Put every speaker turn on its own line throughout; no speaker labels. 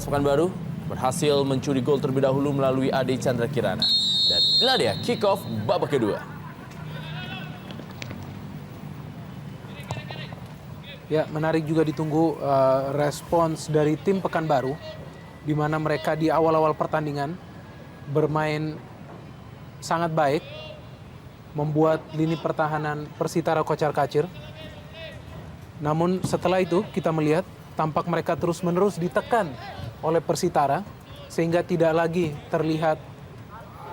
PSPS Pekanbaru berhasil mencuri gol terlebih dahulu melalui Ade Chandra Kirana. Dan inilah dia kick off babak kedua.
Ya, menarik juga ditunggu respons dari tim Pekanbaru, di mana mereka di awal-awal pertandingan bermain sangat baik, membuat lini pertahanan Persitara kocar-kacir. Namun setelah itu kita melihat tampak mereka terus-menerus ditekan oleh Persitara, sehingga tidak lagi terlihat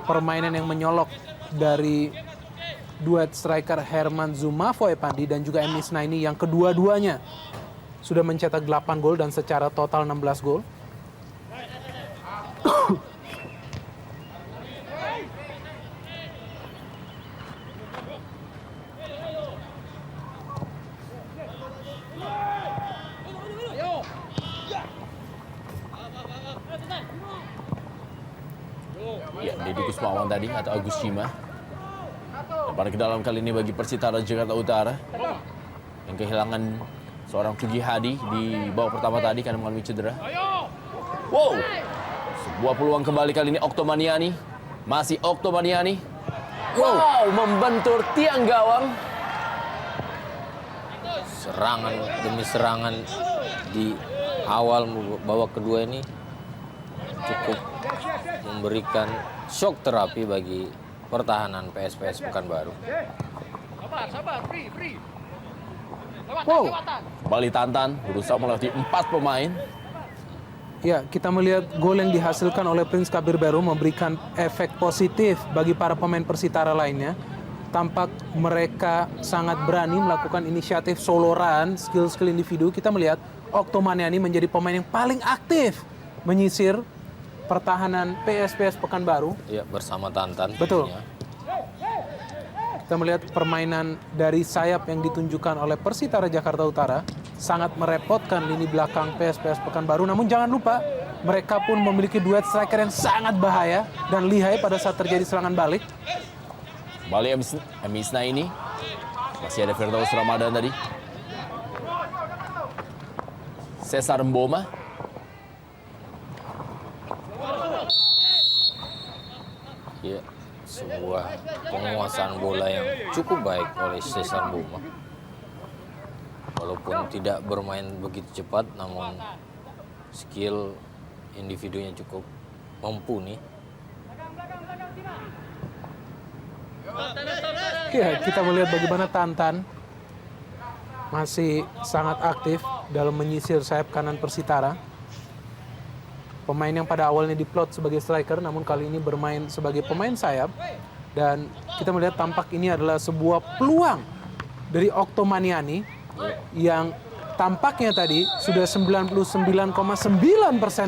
permainan yang menyolok dari duet striker Herman Zumafo Epandi dan juga M. Isnaini yang kedua-duanya sudah mencetak 8 gol dan secara total 16 gol.
Ya, Deddy Kusmawan tadi atau Agus Cima. Lemparan ke dalam kali ini bagi Persitara Jakarta Utara yang kehilangan seorang Tugi Hadi di babak pertama tadi karena mengalami cedera. Wow, sebuah peluang kembali kali ini Oktomaniani, masih Oktomaniani. Wow, membentur tiang gawang.
Serangan demi serangan di awal babak kedua ini cukup memberikan shock terapi bagi pertahanan PSPS Pekanbaru.
Wow,
Kembali Tantan berusaha melewati 4 pemain.
ya, kita melihat gol yang dihasilkan oleh Prince Kabir Beru memberikan efek positif bagi para pemain Persitara lainnya. Tampak mereka sangat berani melakukan inisiatif solo run, skill-skill individu. Kita melihat Oktomaniani menjadi pemain yang paling aktif menyisir pertahanan PSPS Pekanbaru.
Ya, bersama Tantan.
Betul.
tentunya.
Kita melihat permainan dari sayap yang ditunjukkan oleh Persitara Jakarta Utara sangat merepotkan lini belakang PSPS Pekanbaru. Namun jangan lupa, mereka pun memiliki duet striker yang sangat bahaya dan lihai pada saat terjadi serangan balik.
Kembali M. Isnaini. Masih ada Firdaus Ramadan tadi. Cesar Mboma.
Ya, sebuah penguasaan bola yang cukup baik oleh Cesar Mboma. Walaupun tidak bermain begitu cepat, namun skill individunya cukup mumpuni.
Ya, kita melihat bagaimana Tantan masih sangat aktif dalam menyisir sayap kanan Persitara. Pemain yang pada awalnya diplot sebagai striker, namun kali ini bermain sebagai pemain sayap. Dan kita melihat tampak ini adalah sebuah peluang dari Oktomaniani yang tampaknya tadi sudah 99,9%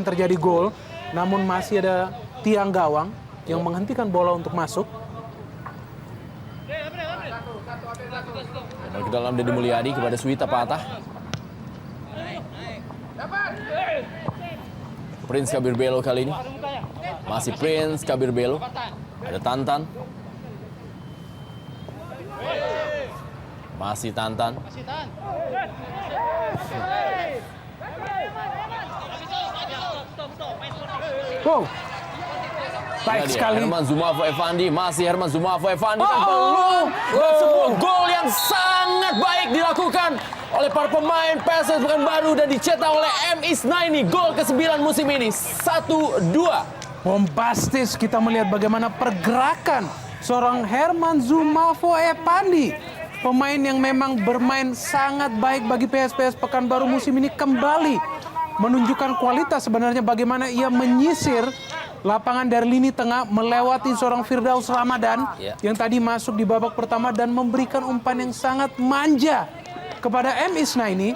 terjadi gol, namun masih ada tiang gawang yang menghentikan bola untuk masuk.
Kembali ke dalam Deddy Mulyadi kepada Suwita Patah. Prince Kabir Belo kali ini. Masih Prince Kabir Belo. Ada Tantan. Masih Tantan.
Wow, baik
Ini dia,
sekali.
Herman Zumafo Epandi. Masih Herman Zumafo Epandi. Belum. Dan sebuah gol yang sangat baik dilakukan oleh para pemain PSS Pekanbaru dan dicetak oleh M. Isnaini. Gol ke-9 musim ini. 1-2.
Bombastis kita melihat bagaimana pergerakan seorang Herman Zumafo Epandi. Pemain yang memang bermain sangat baik bagi PSPS Pekanbaru musim ini kembali menunjukkan kualitas sebenarnya bagaimana ia menyisir lapangan dari lini tengah melewati seorang Firdaus Ramadan yang tadi masuk di babak pertama dan memberikan umpan yang sangat manja kepada M. Isnaini.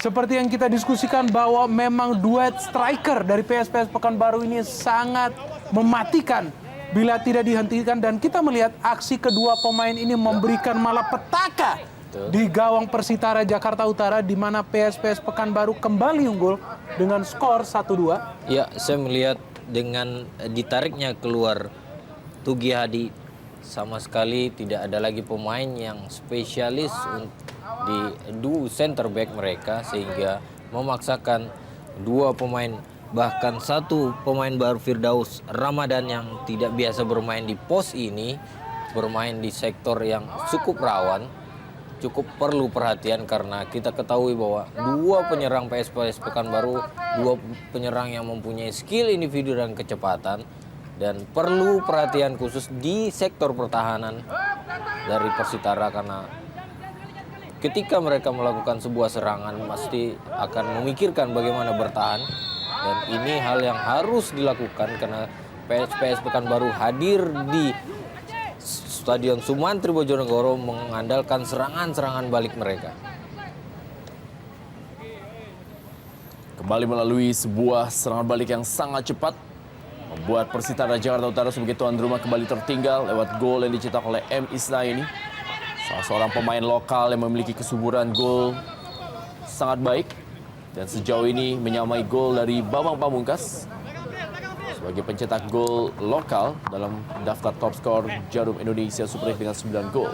Seperti yang kita diskusikan bahwa memang duet striker dari PSPS Pekanbaru ini sangat mematikan bila tidak dihentikan, dan kita melihat aksi kedua pemain ini memberikan malapetaka di gawang Persitara Jakarta Utara di mana PSPS Pekanbaru kembali unggul dengan skor 1-2.
Ya, saya melihat dengan ditariknya keluar Tugi Hadi, sama sekali tidak ada lagi pemain yang spesialis di duo center back mereka, sehingga memaksakan dua pemain Bahkan satu pemain baru Firdaus Ramadan yang tidak biasa bermain di pos ini, bermain di sektor yang cukup rawan, cukup perlu perhatian karena kita ketahui bahwa dua penyerang PSPS Pekanbaru, dua penyerang yang mempunyai skill individu dan kecepatan, dan perlu perhatian khusus di sektor pertahanan dari Persitara karena ketika mereka melakukan sebuah serangan pasti akan memikirkan bagaimana bertahan, dan ini hal yang harus dilakukan karena PSPS Pekanbaru hadir di Stadion Sumantri Bojonegoro mengandalkan serangan-serangan balik mereka.
Kembali melalui sebuah serangan balik yang sangat cepat, membuat Persitara Jakarta Utara sebagai tuan rumah kembali tertinggal lewat gol yang dicetak oleh M. Isnaini. Salah seorang pemain lokal yang memiliki kesuburan gol sangat baik dan sejauh ini menyamai gol dari Bambang Pamungkas sebagai pencetak gol lokal dalam daftar top skor Jarum Indonesia Super League dengan 9 gol.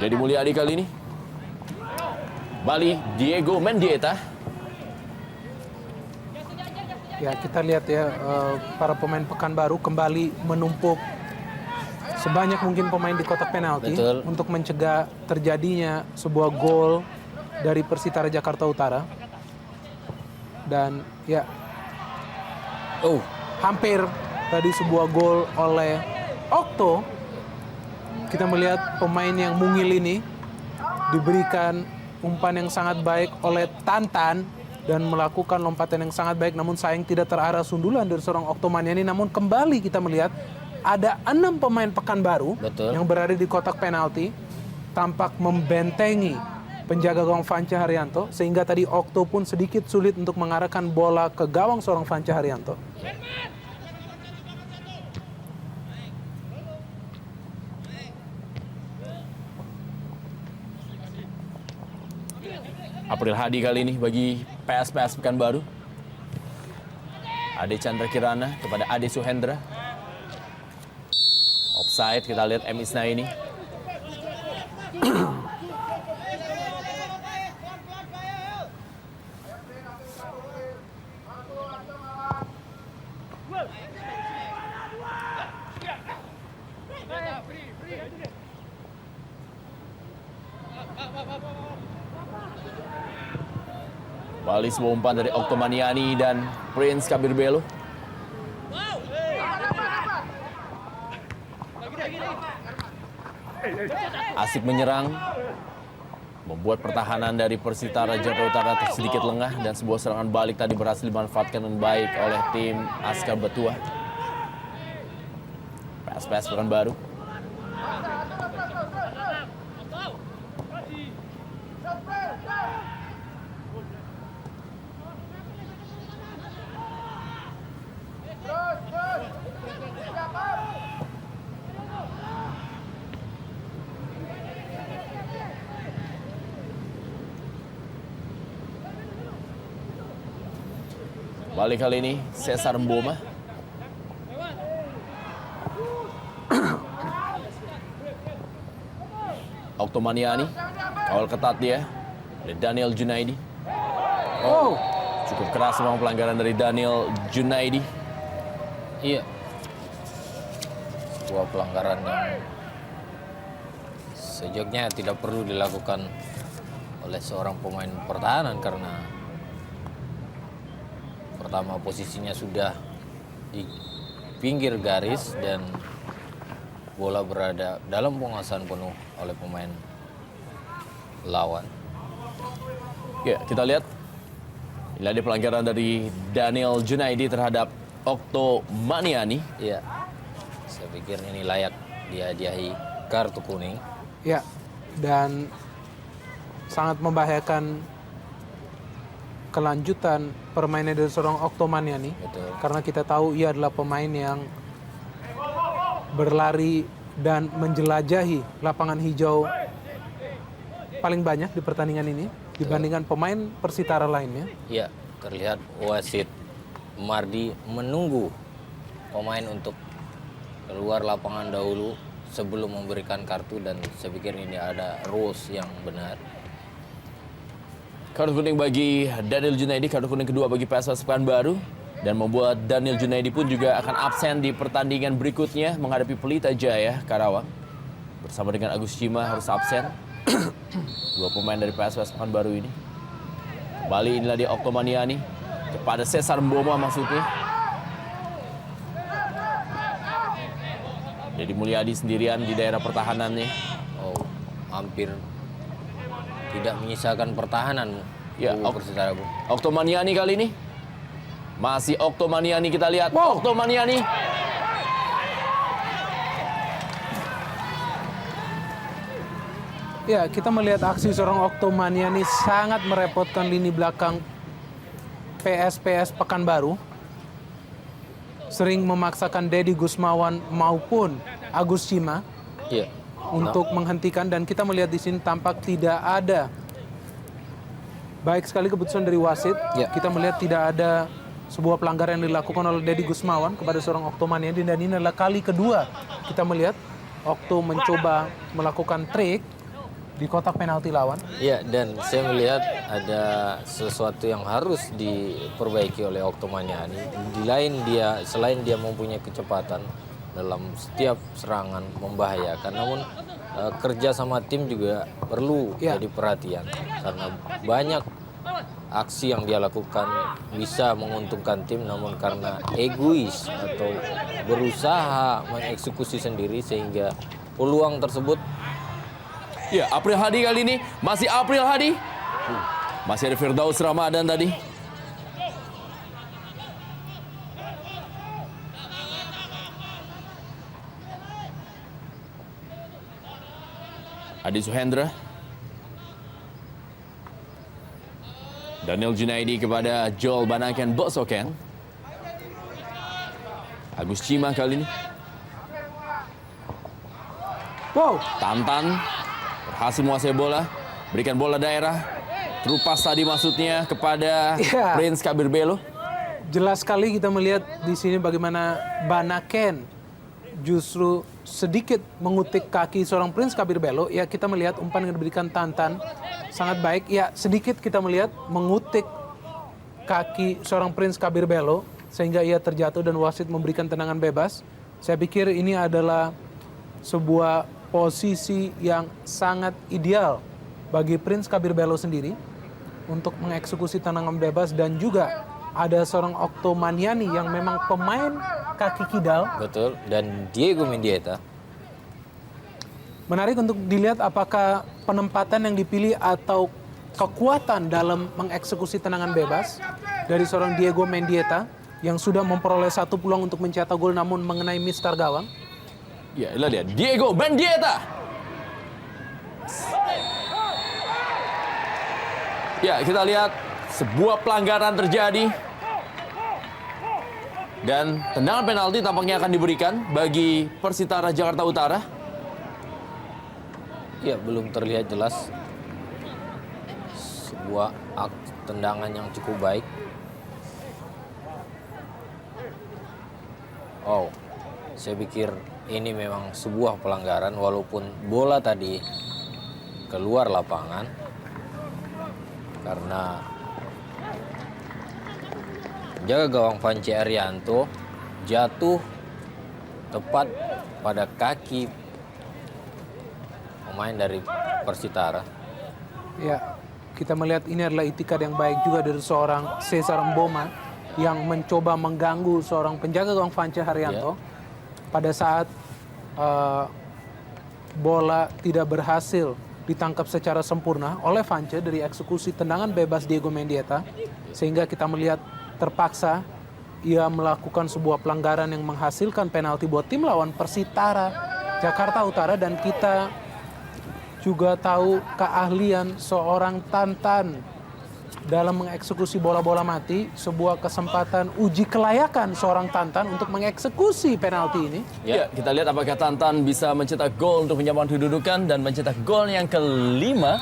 Jadi Mulyadi kali ini. Bali Diego Mendieta.
Ya, kita lihat ya para pemain Pekanbaru kembali menumpuk sebanyak mungkin pemain di kotak penalti.
Betul.
Untuk mencegah terjadinya sebuah gol dari Persitara Jakarta Utara. Dan ya hampir tadi sebuah gol oleh Okto. Kita melihat pemain yang mungil ini diberikan umpan yang sangat baik oleh Tantan dan melakukan lompatan yang sangat baik, namun sayang tidak terarah sundulan dari seorang Okto Maniani. Namun kembali kita melihat ada 6 pemain Pekanbaru yang berada di kotak penalti tampak membentengi penjaga gawang Fanca Haryanto, sehingga tadi Okto pun sedikit sulit untuk mengarahkan bola ke gawang seorang Fanca Haryanto.
April Hadi kali ini bagi PSPS Pekanbaru. Ade Chandra Kirana kepada Ade Suhendra. Offside, kita lihat M. Isnaini. Bali sebuah umpan dari Okto Maniani dan Prince Kabir Belo. Asik menyerang, membuat pertahanan dari Persitara Jakarta Utara sedikit lengah, dan sebuah serangan balik tadi berhasil dimanfaatkan dengan baik oleh tim Askar Betua. PSPS Pekanbaru. Balik kali ini Cesar Mboma. Okto Maniani, kawal ketat dia. Ada Daniel Junaidi. Cukup keras memang pelanggaran dari Daniel Junaidi.
Iya. Sebuah pelanggaran yang sejujurnya tidak perlu dilakukan oleh seorang pemain pertahanan karena pertama posisinya sudah di pinggir garis dan bola berada dalam penguasaan penuh oleh pemain lawan.
Ya, kita lihat. Ini ada pelanggaran dari Daniel Junaidi terhadap Okto Maniani.
Iya. Saya pikir ini layak dihadiahi kartu kuning.
Ya, dan sangat membahayakan kelanjutan permainan dari seorang Okto Maniani.
Betul.
Karena kita tahu ia adalah pemain yang berlari dan menjelajahi lapangan hijau paling banyak di pertandingan ini dibandingkan pemain Persitara lainnya.
Iya, terlihat wasit Mardi menunggu pemain untuk keluar lapangan dahulu sebelum memberikan kartu, dan saya pikir ini ada rules yang benar.
Kartu kuning bagi Daniel Junaidi, kartu kuning kedua bagi PSS Pekanbaru, dan membuat Daniel Junaidi pun juga akan absen di pertandingan berikutnya menghadapi Pelita Jaya Karawang. Bersama dengan Agus Cima harus absen. Dua pemain dari PSS Pekanbaru ini. Kembali inilah dia Oktomaniani kepada Cesar Mboma maksudnya. Jadi Mulyadi sendirian di daerah pertahanannya.
Oh, hampir tidak menyisakan pertahanan.
Ya,
Persitara, Bu.
Oktomaniani kali ini. Masih Oktomaniani, kita lihat.
Wow.
Oktomaniani.
Ya, kita melihat aksi seorang Oktomaniani sangat merepotkan lini belakang PSPS Pekanbaru. Sering memaksakan Dedi Gusmawan maupun Agus Cima
Iya.
untuk menghentikan, dan kita melihat di sini tampak tidak ada baik sekali keputusan dari wasit.
Ya.
Kita melihat tidak ada sebuah pelanggaran yang dilakukan oleh Dedi Gusmawan kepada seorang Oktomaniani, dan ini adalah kali kedua kita melihat Okto mencoba melakukan trik di kotak penalti lawan.
Ya, dan saya melihat ada sesuatu yang harus diperbaiki oleh Oktomaniani. Selain dia mempunyai kecepatan dalam setiap serangan membahayakan, namun kerja sama tim juga perlu
Ya.
jadi perhatian, karena banyak aksi yang dia lakukan bisa menguntungkan tim, namun karena egois atau berusaha mengeksekusi sendiri sehingga peluang tersebut.
Ya, April Hadi kali ini. Masih April Hadi. Masih ada Firdaus Ramadan tadi. Adi Suhendra. Daniel Junaidi kepada Joel Banaken Bosoken. Agus Cima kali ini.
Wow,
Tantan berhasil menguasai bola, berikan bola daerah, terupas tadi maksudnya kepada
Iya.
Prince Kabir Belo.
jelas sekali kita melihat di sini bagaimana Banaken justru sedikit mengutik kaki seorang Prince Kabir Belo. Ya, kita melihat umpan yang diberikan Tantan sangat baik. Ya, sedikit kita melihat mengutik kaki seorang Prince Kabir Belo sehingga ia terjatuh dan wasit memberikan tendangan bebas. Saya pikir ini adalah sebuah posisi yang sangat ideal bagi Prince Kabir Belo sendiri untuk mengeksekusi tendangan bebas, dan juga ada seorang Oktomaniani yang memang pemain kaki kidal.
Betul, dan Diego Mendieta.
Menarik untuk dilihat apakah penempatan yang dipilih atau kekuatan dalam mengeksekusi tendangan bebas dari seorang Diego Mendieta yang sudah memperoleh satu peluang untuk mencetak gol namun mengenai mistar gawang.
Ya, inilah dia Diego Mendieta. Ya, kita lihat sebuah pelanggaran terjadi. Dan tendangan penalti tampaknya akan diberikan bagi Persitara Jakarta Utara.
Ya, belum terlihat jelas. Sebuah tendangan yang cukup baik. Oh, saya pikir ini memang sebuah pelanggaran walaupun bola tadi keluar lapangan karena jaga gawang Panci Arianto jatuh tepat pada kaki pemain dari Persitara.
Ya, kita melihat ini adalah itikad yang baik juga dari seorang Cesar Mboma yang mencoba mengganggu seorang penjaga gawang Panci Haryanto pada saat bola tidak berhasil ditangkap secara sempurna oleh Vance dari eksekusi tendangan bebas Diego Mendieta, sehingga kita melihat terpaksa ia melakukan sebuah pelanggaran yang menghasilkan penalti buat tim lawan Persitara Jakarta Utara. Dan kita juga tahu keahlian seorang Tantan dalam mengeksekusi bola-bola mati, sebuah kesempatan uji kelayakan seorang Tantan untuk mengeksekusi penalti ini.
Ya, kita lihat apakah Tantan bisa mencetak gol untuk menyamakan kedudukan dan mencetak gol yang kelima.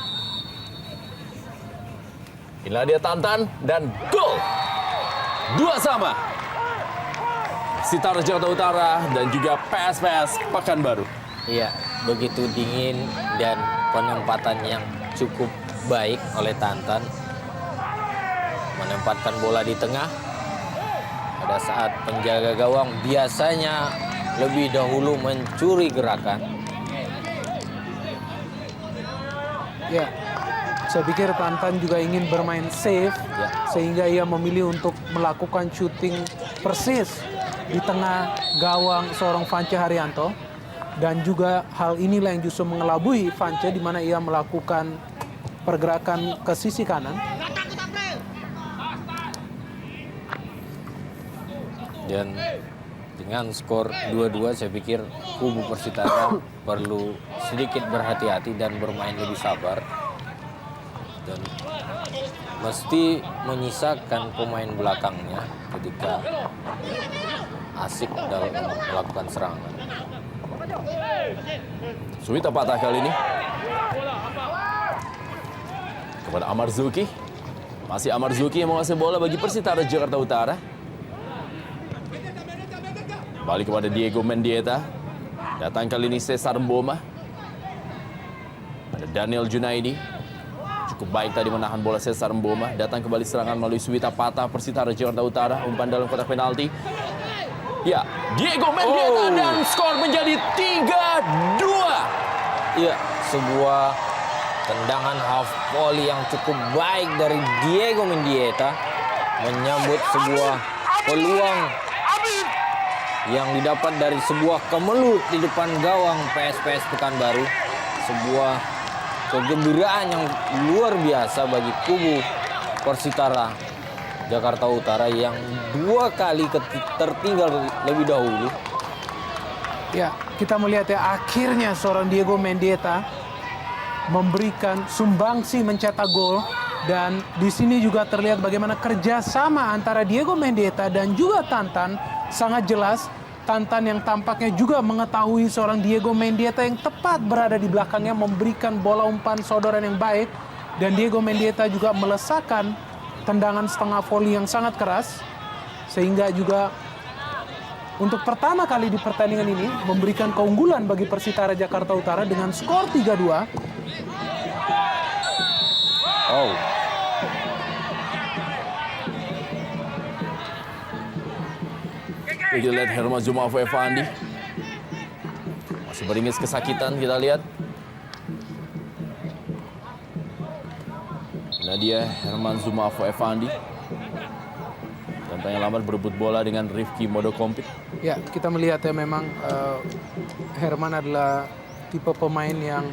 Inilah dia Tantan dan gol. 2-2. Persitara Jakarta Utara dan juga PSPS Pekanbaru.
Iya, begitu dingin dan penempatan yang cukup baik oleh Tantan. Menempatkan bola di tengah. Pada saat penjaga gawang biasanya lebih dahulu mencuri gerakan.
Ya, saya pikir Tantan juga ingin bermain safe,
Ya.
sehingga ia memilih untuk melakukan shooting persis di tengah gawang seorang Vance Haryanto. Dan juga hal inilah yang justru mengelabui Vance, di mana ia melakukan pergerakan ke sisi kanan.
Dan dengan skor 2-2 saya pikir kubu Persitara perlu sedikit berhati-hati dan bermain lebih sabar. Dan mesti menyisakan pemain belakangnya ketika asik dalam melakukan serangan.
Suwita patah kali ini. Kepada Amar Zuki. Masih Amar Zuki yang menguasai bola bagi Persitara Jakarta Utara. Balik kepada Diego Mendieta. Datang kali ini Cesar Mboma. Ada Daniel Junaidi. Cukup baik tadi menahan bola Cesar Mboma. Datang kembali serangan melalui Suwita patah Persitara Jakarta Utara. Umpan dalam kotak penalti. Ya, Diego Mendieta dan skor menjadi 3-2.
Iya, sebuah tendangan half volley yang cukup baik dari Diego Mendieta menyambut sebuah peluang yang didapat dari sebuah kemelut di depan gawang PSPS Pekanbaru. Sebuah kegembiraan yang luar biasa bagi kubu Persitara Jakarta Utara yang 2 kali tertinggal lebih dahulu.
Ya, kita melihat ya, akhirnya seorang Diego Mendieta memberikan sumbangsi mencetak gol. Dan di sini juga terlihat bagaimana kerjasama antara Diego Mendieta dan juga Tantan sangat jelas. Tantan yang tampaknya juga mengetahui seorang Diego Mendieta yang tepat berada di belakangnya, memberikan bola umpan sodoran yang baik. Dan Diego Mendieta juga melesakkan tendangan setengah volley yang sangat keras, sehingga juga untuk pertama kali di pertandingan ini memberikan keunggulan bagi Persitara Jakarta Utara dengan skor 3-2.
Oh,
Kita lihat Herman Zumafo Evandi. Masih beringis kesakitan, kita lihat. Nah dia Herman Zumafo Evandi. Dan tanya lambat berebut bola dengan Rifki Modokompit.
Ya, kita melihat ya memang Herman adalah tipe pemain yang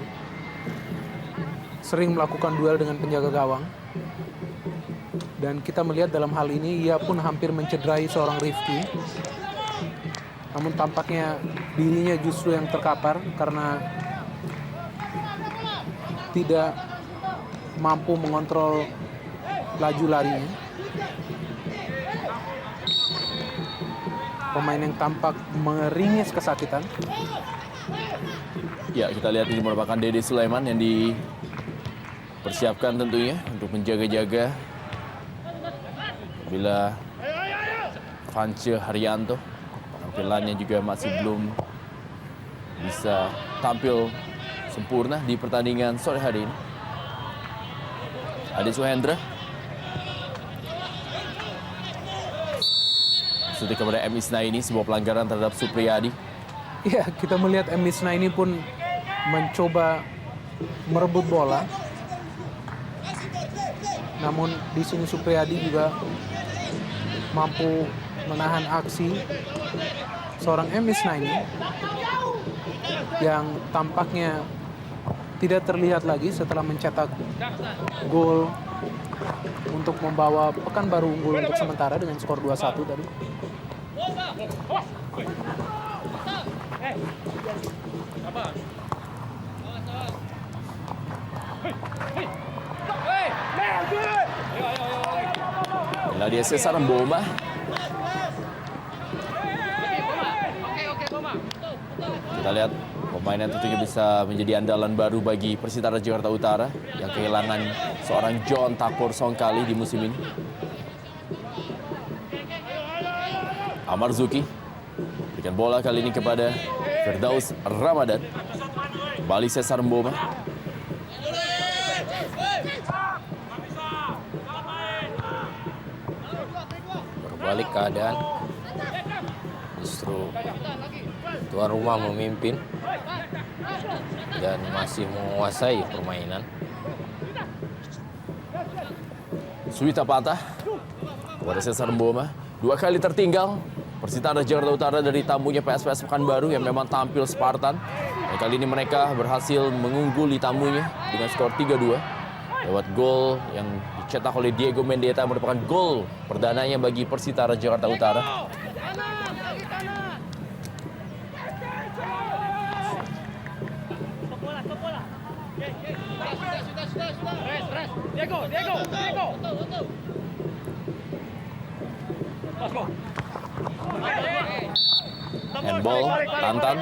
sering melakukan duel dengan penjaga gawang. Dan kita melihat dalam hal ini ia pun hampir mencederai seorang Rifki. Namun tampaknya dirinya justru yang terkapar karena tidak mampu mengontrol laju larinya. Pemain yang tampak meringis kesakitan.
Ya, kita lihat ini merupakan Dede Sulaiman yang dipersiapkan tentunya untuk menjaga-jaga bila Vance Haryanto penampilannya juga masih belum bisa tampil sempurna di pertandingan sore hari ini. Ade Suhendra suntik kepada M. Isnaini, sebuah pelanggaran terhadap Supriyadi.
Ya, kita melihat M. Isnaini pun mencoba merebut bola. Namun di sini Supriyadi juga mampu menahan aksi seorang M. Isnaini yang tampaknya tidak terlihat lagi setelah mencetak gol untuk membawa Pekanbaru unggul untuk sementara dengan skor 2-1 tadi.
Inilah dia Cesar Mboma. Kita lihat pemain yang tentunya bisa menjadi andalan baru bagi Persitara Jakarta Utara yang kehilangan seorang John Tapor Songkali di musim ini. Amar Zuki Berikan bola kali ini kepada Firdaus Ramadan. Kembali Cesar Mboma.
Berbalik keadaan. Justru tuan rumah memimpin dan masih menguasai permainan.
Suwita patah kepada Cesar Mboma. 2 kali tertinggal Persitara Jakarta Utara dari tamunya PSPS Pekanbaru yang memang tampil Spartan. Dan kali ini mereka berhasil mengungguli tamunya dengan skor 3-2 lewat gol yang dicetak oleh Diego Mendieta, merupakan gol perdananya bagi Persitara Jakarta Utara. Handball, Tantan.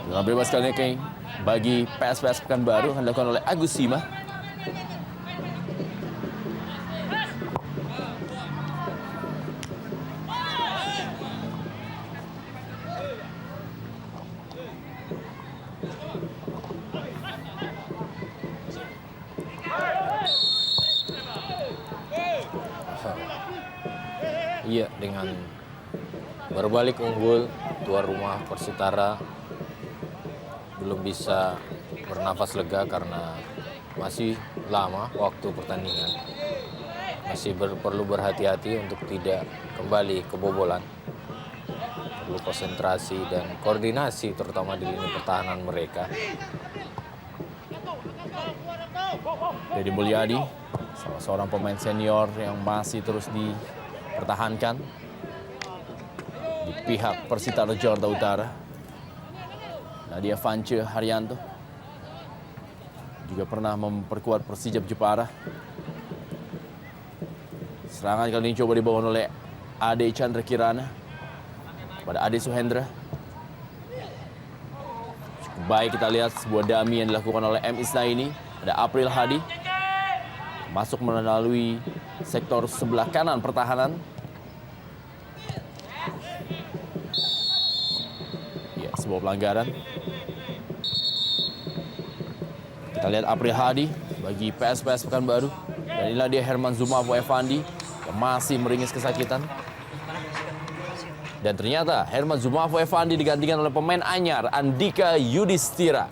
Bola bebas kali ini bagi PSPS Pekanbaru akan dilakukan oleh Agus Sima.
Iya, dengan berbalik unggul, tuan rumah Persitara belum bisa bernafas lega karena masih lama waktu pertandingan. Masih perlu berhati-hati untuk tidak kembali kebobolan. Perlu konsentrasi dan koordinasi terutama di lini pertahanan mereka.
Deddy Mulyadi, salah seorang pemain senior yang masih terus dipertahankan di pihak Persitara Jakarta Utara. Nadia Vance Haryanto juga pernah memperkuat Persijap Jepara. Serangan kali ini coba dibangun oleh Ade Chandra Kirana pada Ade Suhendra. Cukup baik kita lihat sebuah dummy yang dilakukan oleh M. Isnaini. Ada April Hadi masuk melalui sektor sebelah kanan pertahanan. Ya, sebuah pelanggaran. Kita lihat April Hadi bagi PSPS Pekanbaru. Dan inilah dia Herman Zumafo Evandi yang masih meringis kesakitan. Dan ternyata Herman Zumafo Evandi digantikan oleh pemain anyar Andika Yudhistira,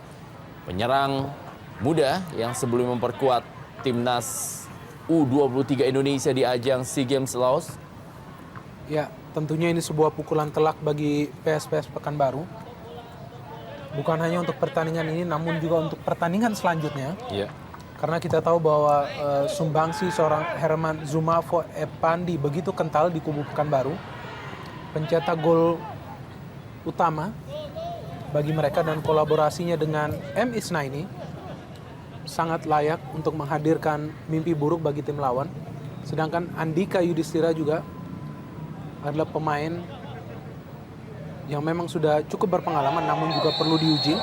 penyerang muda yang sebelum memperkuat timnas U23 Indonesia di ajang SEA Games Laos.
Ya, tentunya ini sebuah pukulan telak bagi PSPS Pekanbaru. Bukan hanya untuk pertandingan ini, namun juga untuk pertandingan selanjutnya.
Iya.
Karena kita tahu bahwa sumbangsi seorang Herman Zumafo Evandi begitu kental di kubu Pekanbaru. Pencetak gol utama bagi mereka dan kolaborasinya dengan M. Isnaini sangat layak untuk menghadirkan mimpi buruk bagi tim lawan. Sedangkan Andika Yudhistira juga adalah pemain yang memang sudah cukup berpengalaman namun juga perlu diuji.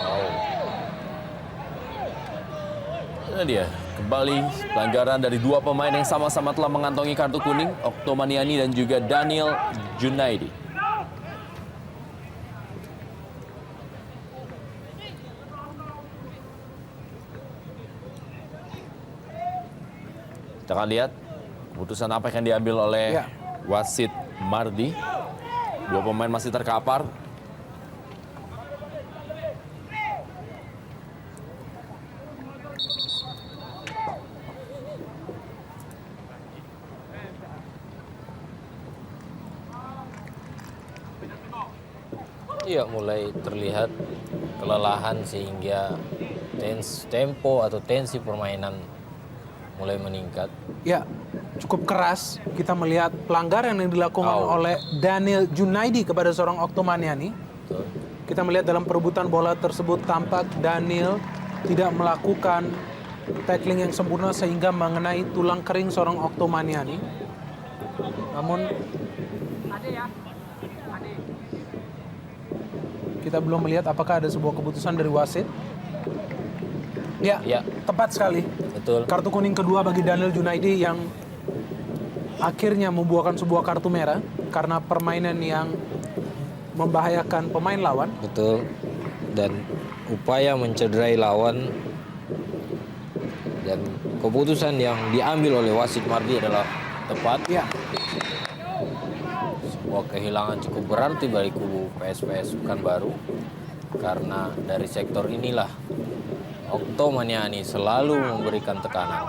Ini dia, kembali pelanggaran dari 2 pemain yang sama-sama telah mengantongi kartu kuning, Oktomaniani dan juga Daniel Junaidi. Kita akan lihat keputusan apa yang diambil oleh wasit Mardi. 2 pemain masih terkapar.
Iya, mulai terlihat kelelahan sehingga tempo atau tensi permainan mulai meningkat.
Ya, cukup keras kita melihat pelanggaran yang dilakukan oleh Daniel Junaidi kepada seorang Oktomaniani.
Betul.
Kita melihat dalam perebutan bola tersebut tampak Daniel tidak melakukan tackling yang sempurna sehingga mengenai tulang kering seorang Oktomaniani. Namun Kita belum melihat apakah ada sebuah keputusan dari wasit. Ya,
Ya.
tepat sekali.
Betul.
Kartu kuning kedua bagi Daniel Junaidi yang akhirnya membuahkan sebuah kartu merah karena permainan yang membahayakan pemain lawan.
Betul. Dan upaya mencederai lawan, dan keputusan yang diambil oleh wasit Mardi adalah tepat.
Ya,
Sebuah kehilangan cukup berarti bagi kubu PSPS Pekanbaru, karena dari sektor inilah Okto Maniani selalu memberikan tekanan.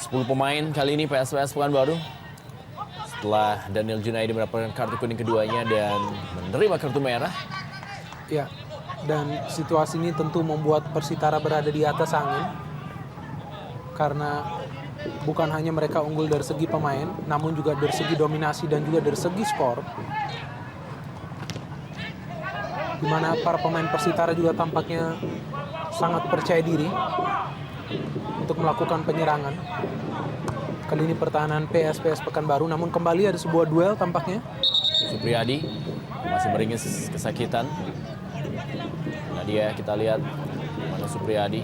10 pemain kali ini PSPS Pekanbaru. Setelah Daniel Junaidi mendapatkan kartu kuning keduanya dan menerima kartu merah.
ya. Dan situasi ini tentu membuat Persitara berada di atas angin. Karena bukan hanya mereka unggul dari segi pemain, namun juga dari segi dominasi dan juga dari segi skor. Di mana para pemain Persitara juga tampaknya sangat percaya diri untuk melakukan penyerangan. Kali ini pertahanan PSPS Pekanbaru, namun kembali ada sebuah duel tampaknya.
Supriyadi masih meringis kesakitan. Nah dia kita lihat mana Supriyadi.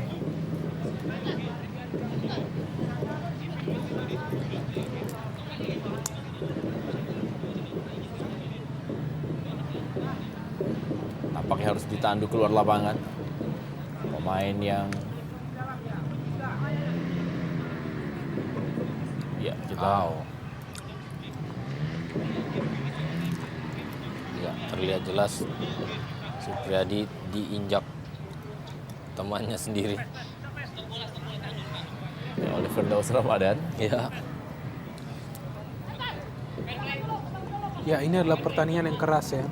Nampaknya harus ditandu keluar lapangan. Pemain yang ya kita
Ya, terlihat jelas Supriyadi diinjak temannya sendiri.
ya, oleh Firdaus Ramadan.
Ya,
Ya, ini adalah pertandingan yang keras ya.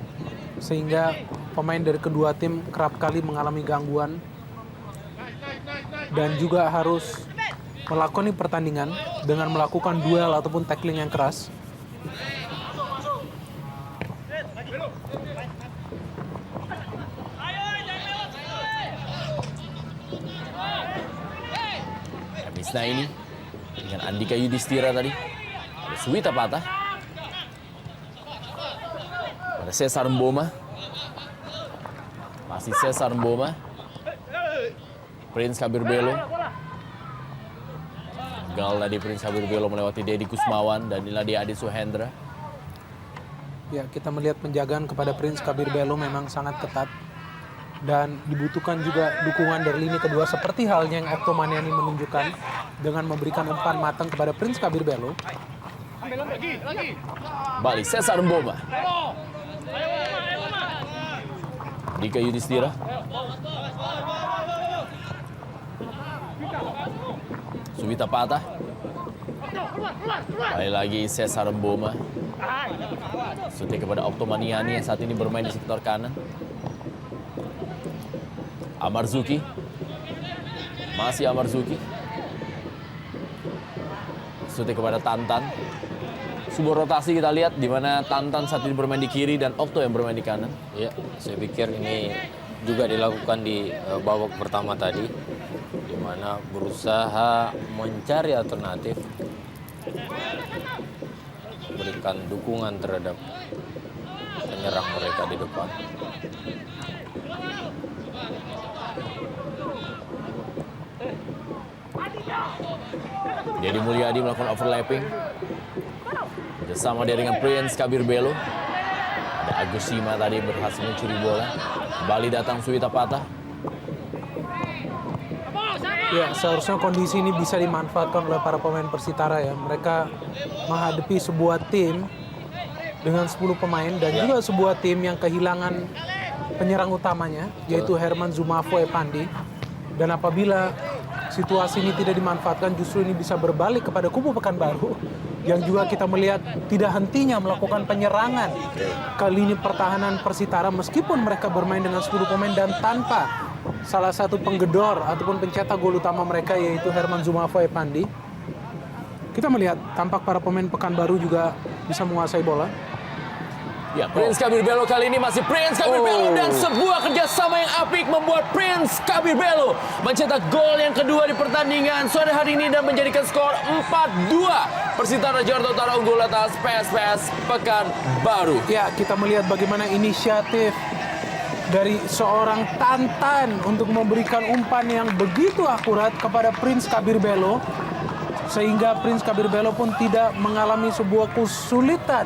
Sehingga pemain dari kedua tim kerap kali mengalami gangguan dan juga harus melakoni pertandingan dengan melakukan duel ataupun tackling yang keras.
Misna ini dengan Andika Yudhistira tadi. Ada Suwita Patah. Ada Cesar Mboma. Masih Cesar Mboma. Prince Kabir Belo. Gagal tadi Prince Kabir Belo melewati Dedi Kusmawan dan inilah dia Adi Suhendra.
Ya, kita melihat penjagaan kepada Prince Kabir Belo memang sangat ketat. Dan dibutuhkan juga dukungan dari lini kedua seperti halnya yang Okto Maniani menunjukkan dengan memberikan umpan matang kepada Prince Kabir Belo.
Balik Cesar Mboma. Dika Yudhistira. Suwita Patah. Kembali lagi Cesar Mboma. Suntik kepada Okto Maniani yang saat ini bermain di sektor kanan. Amarzuki. Masih Amarzuki. Suntik kepada Tantan. Sebuah rotasi kita lihat di mana Tantan saat ini bermain di kiri dan Okto yang bermain di kanan.
ya, saya pikir ini juga dilakukan di babak pertama tadi, di mana berusaha mencari alternatif, berikan dukungan terhadap penyerang mereka di depan.
Dedi Mulyadi melakukan overlapping. Bersama dia dengan Prince Kabir Belo. Ada Agus Sima tadi berhasil mencuri bola. Kembali datang Suwita Patah.
Ya, seharusnya kondisi ini bisa dimanfaatkan oleh para pemain Persitara ya. Mereka menghadapi sebuah tim dengan 10 pemain dan juga sebuah tim yang kehilangan penyerang utamanya, yaitu Herman Zumafo Epandi. Dan apabila situasi ini tidak dimanfaatkan, justru ini bisa berbalik kepada kubu Pekanbaru yang juga kita melihat tidak hentinya melakukan penyerangan ke lini pertahanan Persitara meskipun mereka bermain dengan 10 pemain dan tanpa salah satu penggedor ataupun pencetak gol utama mereka yaitu Herman Zumafo Epandi. Kita melihat tampak para pemain Pekanbaru juga bisa menguasai bola.
Ya, Prince Kabir Bello kali ini masih Prince Kabir Bello dan sebuah kerjasama yang apik membuat Prince Kabir Bello mencetak gol yang kedua di pertandingan sore hari ini dan menjadikan skor 4-2. Persitara Jakarta Utara unggul atas PSPS Pekanbaru.
Ya, kita melihat bagaimana inisiatif dari seorang Tantan untuk memberikan umpan yang begitu akurat kepada Prince Kabir Bello, sehingga Prince Kabir Bello pun tidak mengalami sebuah kesulitan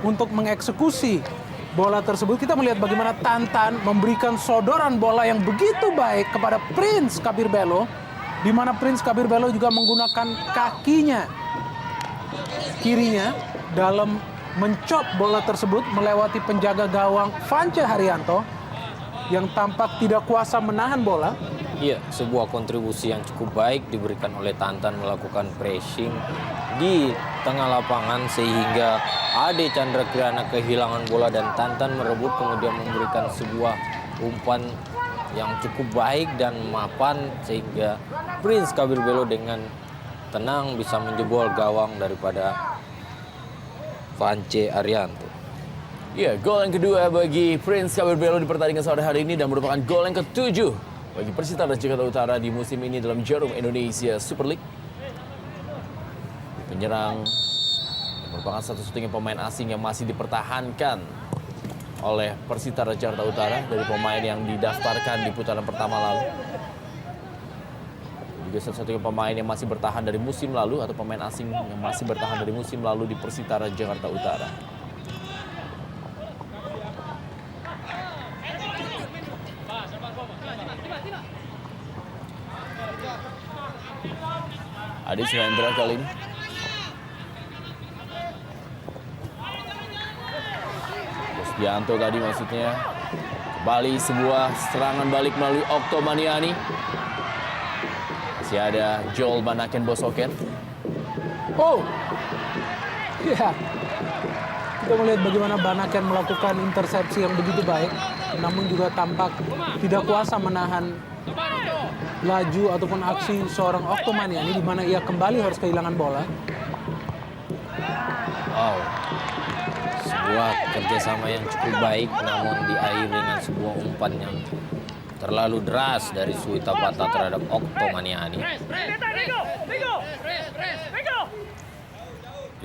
untuk mengeksekusi bola tersebut. Kita melihat bagaimana Tantan memberikan sodoran bola yang begitu baik kepada Prince Kabir Bello, di mana Prince Kabir Bello juga menggunakan kakinya kirinya dalam mencop bola tersebut melewati penjaga gawang Vance Haryanto yang tampak tidak kuasa menahan bola.
Iya, sebuah kontribusi yang cukup baik diberikan oleh Tantan melakukan pressing di tengah lapangan sehingga Ade Chandra Kirana kehilangan bola dan Tantan merebut kemudian memberikan sebuah umpan yang cukup baik dan mapan sehingga Prince Kabir Bello dengan tenang bisa menjebol gawang daripada Vance Haryanto.
Ya, gol yang kedua bagi Prince Kabir Bello di pertandingan sore hari ini dan merupakan gol yang ke-7 bagi Persitara Jakarta Utara di musim ini dalam Jarum Indonesia Super League. Penyerang yang merupakan satu-satunya pemain asing yang masih dipertahankan oleh Persitara Jakarta Utara dari pemain yang didaftarkan di putaran pertama lalu. Juga satu-satunya pemain yang masih bertahan dari musim lalu atau pemain asing yang masih bertahan dari musim lalu di Persitara Jakarta Utara. Adi Suhendra kali ini. Rusdianto tadi maksudnya. Kembali sebuah serangan balik melalui Okto Maniani. Masih ada Joel Banaken Bosoken.
Oh, ya. Kita melihat bagaimana Banaken melakukan intersepsi yang begitu baik, namun juga tampak tidak kuasa menahan laju ataupun aksi seorang Okto Maniani di mana ia kembali harus kehilangan bola.
Wow, sebuah kerjasama yang cukup baik namun diakhiri dengan sebuah umpan yang terlalu deras dari Suwita Pata terhadap Okto Maniani.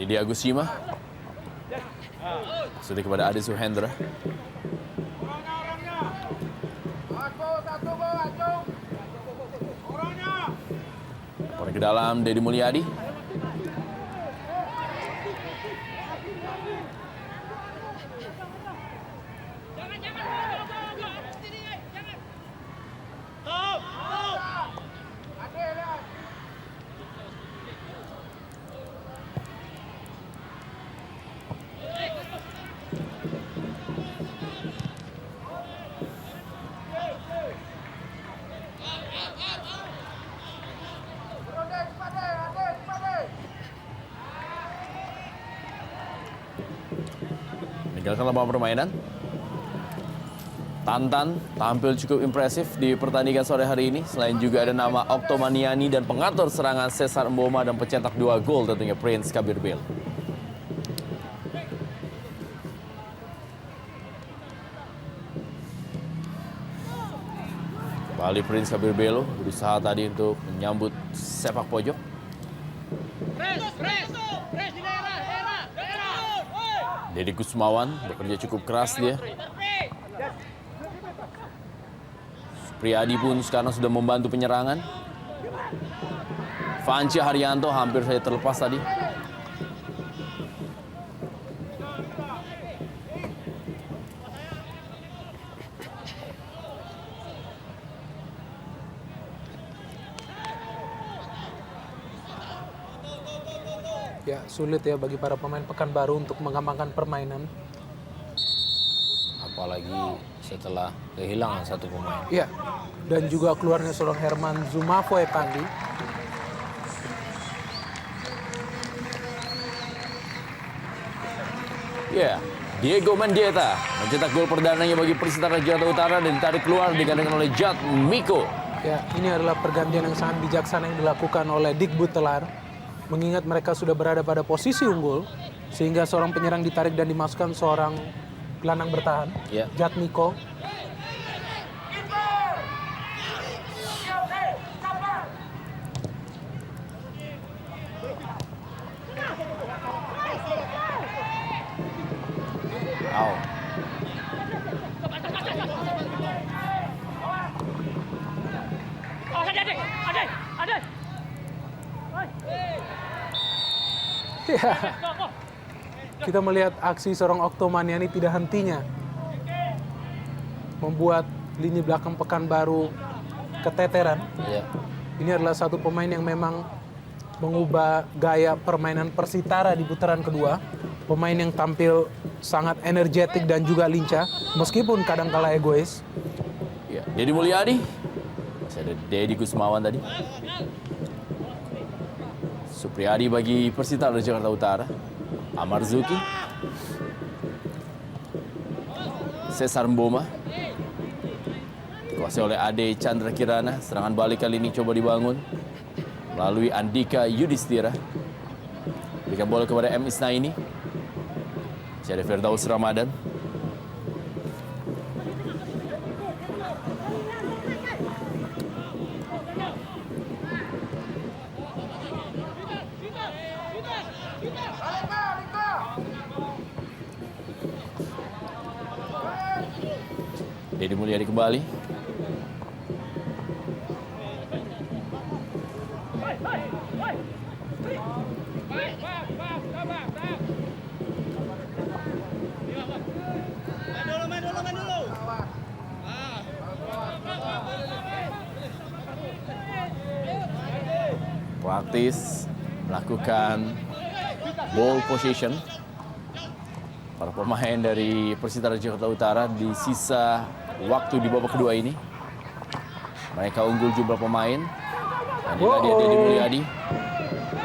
Didi Agusima. Sudah kepada Adi Suhendra. Ke dalam Deddy Mulyadi. Meninggalkan lapangan permainan. Tantan tampil cukup impresif di pertandingan sore hari ini. Selain juga ada nama Okto Maniani dan pengatur serangan Cesar Mboma dan pencetak 2 gol tentunya Prince Kabir Bello. Kembali Prince Kabir Bello berusaha tadi untuk menyambut sepak pojok. Deddy Kusmawan bekerja cukup keras dia. Supriyadi pun sekarang sudah membantu penyerangan. Vance Haryanto hampir saja terlepas tadi.
Ya, sulit ya bagi para pemain Pekanbaru untuk mengembangkan permainan.
Apalagi setelah kehilangan satu pemain.
Ya, dan juga keluarnya seorang Herman Zumafo Epandi.
Ya, Diego Mendieta mencetak gol perdananya bagi Persitara Jakarta Utara dan ditarik keluar digantikan oleh Jad Miko.
Ya, ini adalah pergantian yang sangat bijaksana yang dilakukan oleh Dikbud Telar. Mengingat mereka sudah berada pada posisi unggul, sehingga seorang penyerang ditarik dan dimasukkan seorang gelandang bertahan.
Ya.
Jatmiko.
Au.
Ya. Kita melihat aksi seorang Oktomaniani tidak hentinya membuat lini belakang Pekanbaru keteteran.
Ya.
Ini adalah satu pemain yang memang mengubah gaya permainan Persitara di putaran kedua. Pemain yang tampil sangat energetik dan juga lincah, meskipun kadang-kala egois.
Ya, Dedi Mulyadi. Masih ada Dedi Kusmawan tadi. Supriyadi bagi Persitara Jakarta Utara. Amar Zuki. Cesar Mboma. Dikuasai oleh Ade Chandra Kirana. Serangan balik kali ini coba dibangun melalui Andika Yudhistira. Berikan bola kepada M. Isnaini. Masih ada Firdaus Ramadan. Dedi Mulyadi kembali. Praktis melakukan ball position para pemain dari Persitara Jakarta Utara di sisa waktu di babak kedua ini. Mereka unggul jumlah pemain. Dan inilah dia Dedi Mulyadi.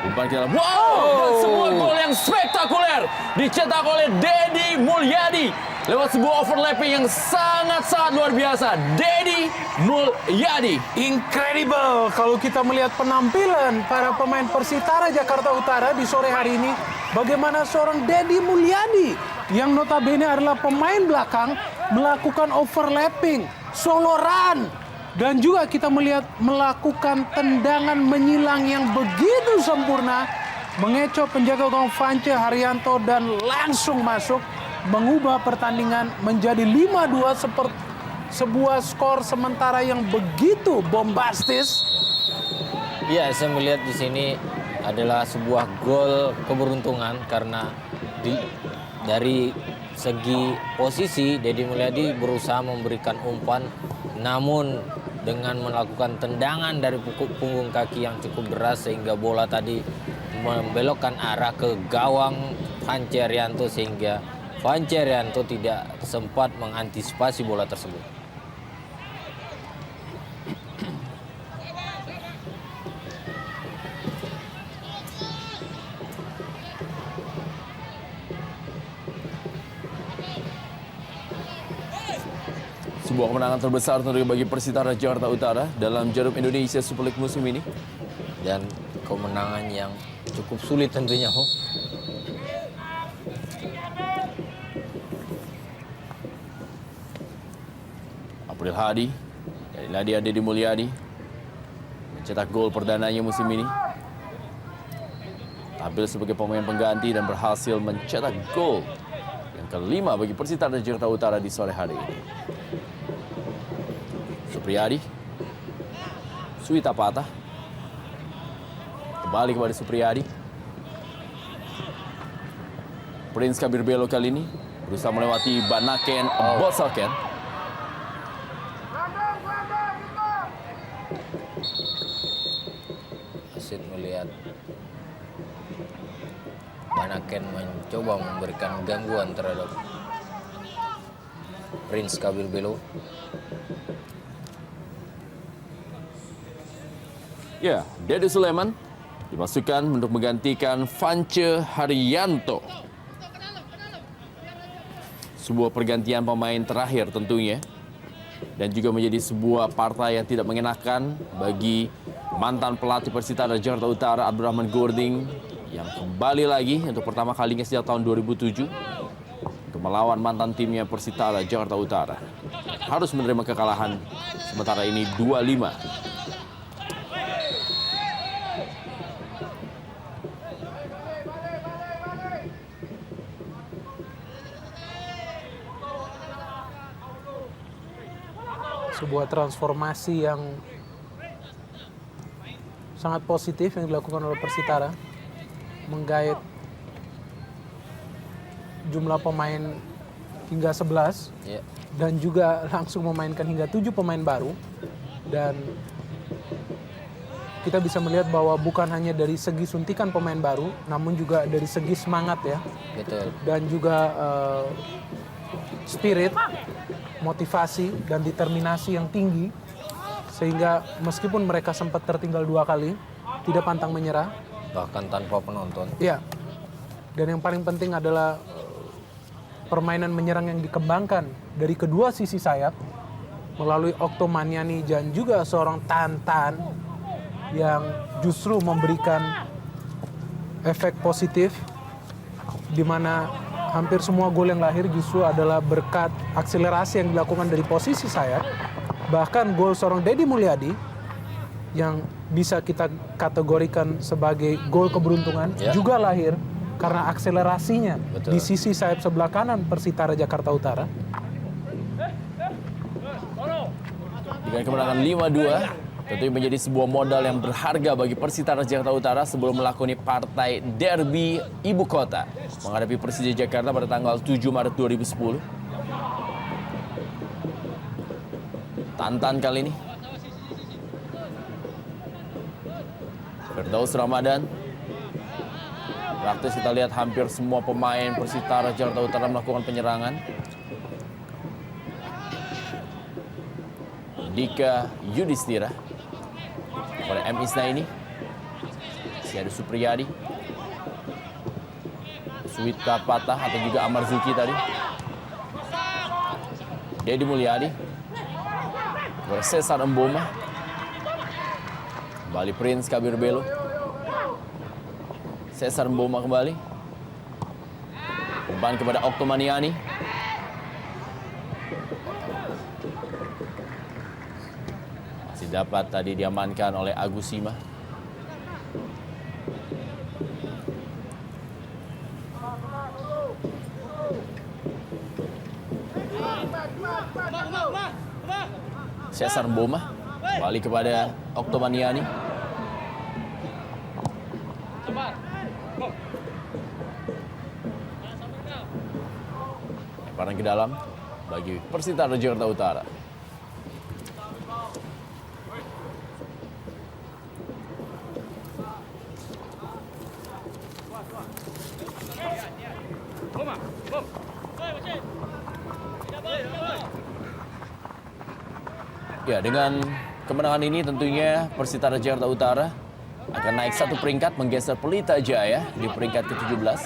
Umpan ke dalam. Wow! Dan sebuah gol yang spektakuler dicetak oleh Dedi Mulyadi lewat sebuah overlapping yang sangat-sangat luar biasa. Dedi Mulyadi.
Incredible kalau kita melihat penampilan para pemain Persitara Jakarta Utara di sore hari ini. Bagaimana seorang Dedi Mulyadi yang notabene adalah pemain belakang melakukan overlapping, solo run. Dan juga kita melihat melakukan tendangan menyilang yang begitu sempurna. Mengecoh penjaga gawang Vance Haryanto dan langsung masuk. Mengubah pertandingan menjadi 5-2 seperti sebuah skor sementara yang begitu bombastis.
Ya, saya melihat di sini adalah sebuah gol keberuntungan karena dari segi posisi Dedi Mulyadi berusaha memberikan umpan, namun dengan melakukan tendangan dari punggung kaki yang cukup deras sehingga bola tadi membelokkan arah ke gawang Vance Haryanto sehingga Vance Haryanto tidak sempat mengantisipasi bola tersebut.
Sebuah kemenangan terbesar tentunya bagi Persitara Jakarta Utara dalam Jarum Indonesia Super League musim ini.
Dan kemenangan yang cukup sulit tentunya.
April Hadi, dari Nadia Dedi Mulyadi, mencetak gol perdananya musim ini. Tampil sebagai pemain pengganti dan berhasil mencetak gol yang kelima bagi Persitara Jakarta Utara di sore hari ini. Supriyadi, Suwita Patah, kembali kepada Supriyadi. Prince Kabir Belo kali ini berusaha melewati Banaken Bosaken.
Asid melihat Banaken mencoba memberikan gangguan terhadap Prince Kabir Belo.
Ya, Dede Sulaiman dimasukkan untuk menggantikan Vance Haryanto. Sebuah pergantian pemain terakhir tentunya. Dan juga menjadi sebuah partai yang tidak mengenakan bagi mantan pelatih Persitara Jakarta Utara Abdurrahman Gording yang kembali lagi untuk pertama kalinya sejak tahun 2007. melawan mantan timnya Persitara Jakarta Utara. Harus menerima kekalahan, sementara ini 2-5.
Sebuah transformasi yang sangat positif yang dilakukan oleh Persitara, menggait jumlah pemain hingga 11
Ya.
dan juga langsung memainkan hingga 7 pemain baru. Dan kita bisa melihat bahwa bukan hanya dari segi suntikan pemain baru, namun juga dari segi semangat ya,
Betul.
dan juga spirit, motivasi dan determinasi yang tinggi, sehingga meskipun mereka sempat tertinggal 2 kali, tidak pantang menyerah.
Bahkan tanpa penonton.
Ya, dan yang paling penting adalah permainan menyerang yang dikembangkan dari kedua sisi sayap melalui Oktomaniani dan juga seorang Tantan yang justru memberikan efek positif, di mana hampir semua gol yang lahir justru adalah berkat akselerasi yang dilakukan dari posisi sayap. Bahkan gol seorang Deddy Mulyadi yang bisa kita kategorikan sebagai gol keberuntungan
Ya.
juga lahir karena akselerasinya
Betul.
di sisi sayap sebelah kanan Persitara Jakarta Utara.
Dengan kemenangan 5-2, tentunya menjadi sebuah modal yang berharga bagi Persitara Jakarta Utara sebelum melakoni partai derby ibu kota menghadapi Persija Jakarta pada tanggal 7 Maret 2010. Tantan kali ini. Firdaus Ramadan. Praktis kita lihat hampir semua pemain Persitara Jakarta Utara melakukan penyerangan. Dika Yudhistira pada M. Isnaini, Syahdu Supriyadi, Suwita Patah atau juga Amar Zuki tadi, Deddy Mulyadi, Cesar Mboma, kembali Prince Kabir Belo, Cesar Mboma kembali, umpan kepada Oktomaniani. Dapat tadi diamankan oleh Agus Sima. Cesar Mboma balik kepada Oktomaniani. Lemparan ke dalam bagi Persitara Jakarta Utara. Ya, dengan kemenangan ini tentunya Persitara Jakarta Utara akan naik 1 peringkat menggeser Pelita Jaya di peringkat ke-17.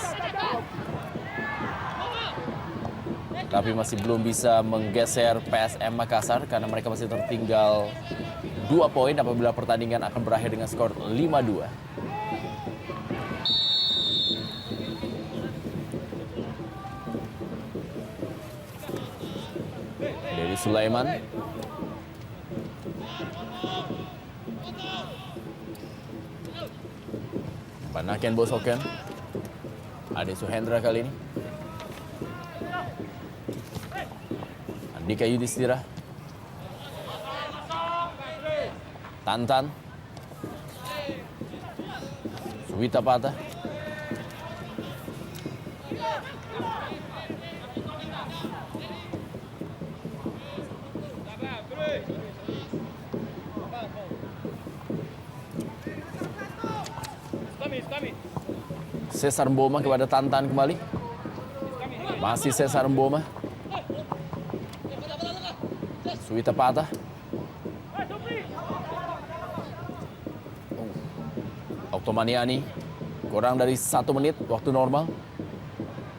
Tapi masih belum bisa menggeser PSM Makassar karena mereka masih tertinggal 2 poin apabila pertandingan akan berakhir dengan skor 5-2. Dedi Sulaiman. Panaken Bosoken. Ade Suhendra kali ini. Andika Yudhistira. Tantan. Suwita Patah. Cesar Mboma kepada Tantan kembali. Masih Cesar Mboma. Suwita Patah. Oktomaniani. Kurang dari 1 menit waktu normal.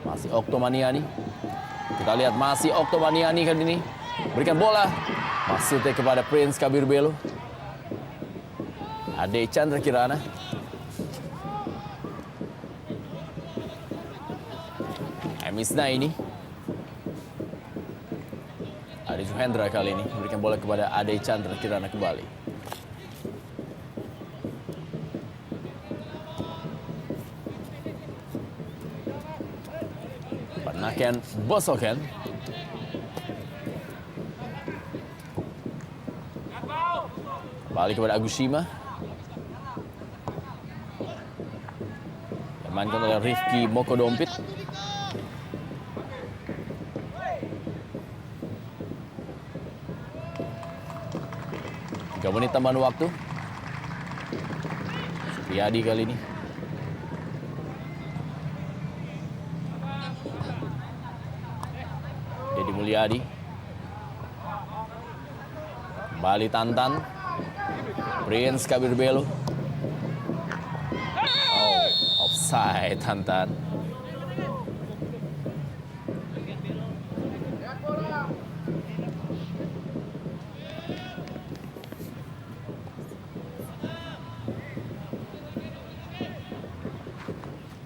Masih Oktomaniani. Kita lihat masih Oktomaniani kali ini. Berikan bola. Maksudnya kepada Prince Kabir Belo. Ade Chandra Kirana. Misna ini Adi Suhendra kali ini memberikan bola kepada Ade Chandra Kirana kembali. Banaken Bosoken. Balik kepada Agus Shima. Dimainkan oleh Rifki Mokodompit. Tiga menit tambahan waktu. Supriyadi kali ini. Dedi Mulyadi. Kembali Tantan. Prince Kabir Belo. Oh, offside Tantan.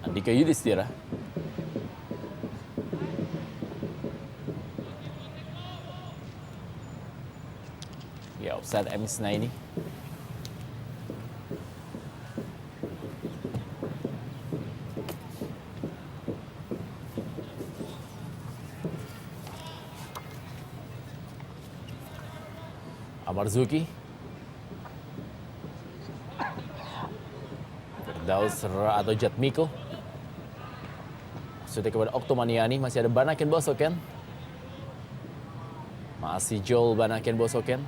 Andika Yudhistira. Ya, offside Emisna ini. Marzuki. Firdaus atau Jatmiko. Sudah kepada Oktomaniani. Masih ada Banaken Bosoken. Masih Joel Banaken Bosoken.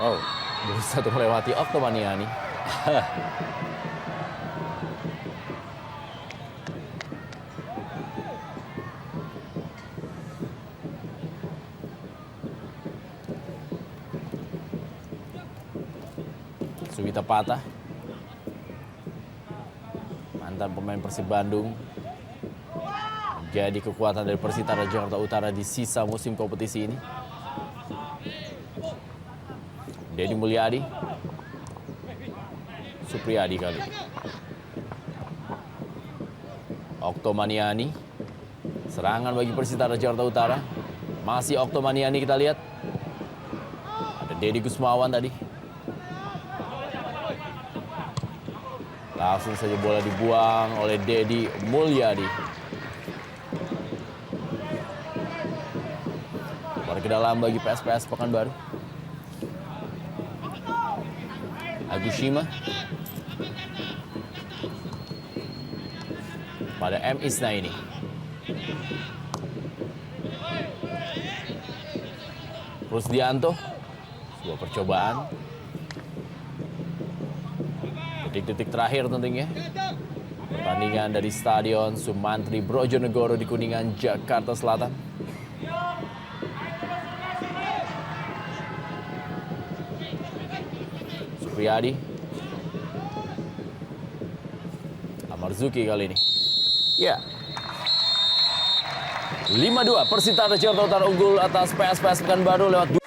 Oh, berusaha untuk melewati Oktomaniani. Suwita Patah, mantan pemain Persib Bandung, menjadi kekuatan dari Persitara Jakarta Utara di sisa musim kompetisi ini. Dedi Mulyadi, Supriyadi kali ini. Oktomaniani, serangan bagi Persitara Jakarta Utara. Masih Oktomaniani kita lihat. Ada Dedi Gusmawan tadi. Langsung saja bola dibuang oleh Dedi Mulyadi. Bola ke dalam bagi PSPS Pekanbaru. Agus Shima. Pada M. Isna ini. Rusdianto. Sebuah percobaan. Detik-detik terakhir tentunya. Pertandingan dari Stadion Sumantri Brojonegoro di Kuningan, Jakarta Selatan. Supriyadi. Marzuki kali ini. Ya. 5-2 Persitara Jakarta Utara unggul atas PSPS Pekanbaru lewat